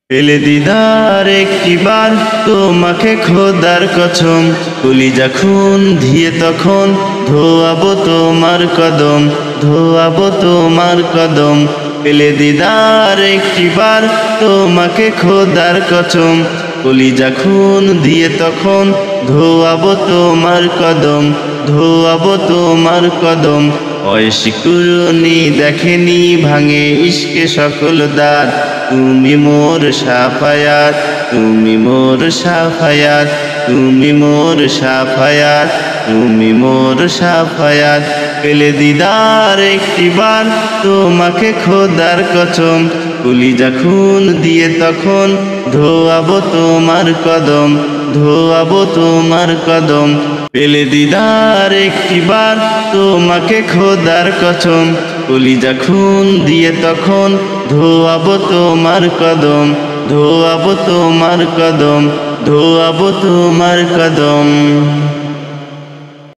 পেলে দিদার একটিবার তোমাকে খোদার কসম, কলিজা খুন দিয়ে তখন ধোয়াবো তোমার কদম, ধোয়াবো তোমার কদম। পেলে দিদার একটিবার তোমাকে খোদার কসম, কলিজা খুন দিয়ে তখন ধোয়াবো তোমার কদম, ধোয়াবো তোমার কদম। বয়সী কুরুনি দেখেনি ভাঙে ইশকে সকল দাঁত, তুমি মোর সাফায়াত, তুমি মোর সাফায়াত, তুমি মোর সাফায়াত, তুমি মোর সাফায়াত। পেলে দিদার একটিবার তোমাকে খোদার কসম, কলিজা খুন দিয়ে তখন ধোয়াবো তোমার কদম, ধোয়াবো তোমার কদম। পেলে দিদার একটিবার তোমাকে খোদার কসম, কলিজা খুন দিয়ে তখন ধোয়াবো তোমার কদম, ধোয়াবো তোমার কদম, ধোয়াবো তোমার কদম।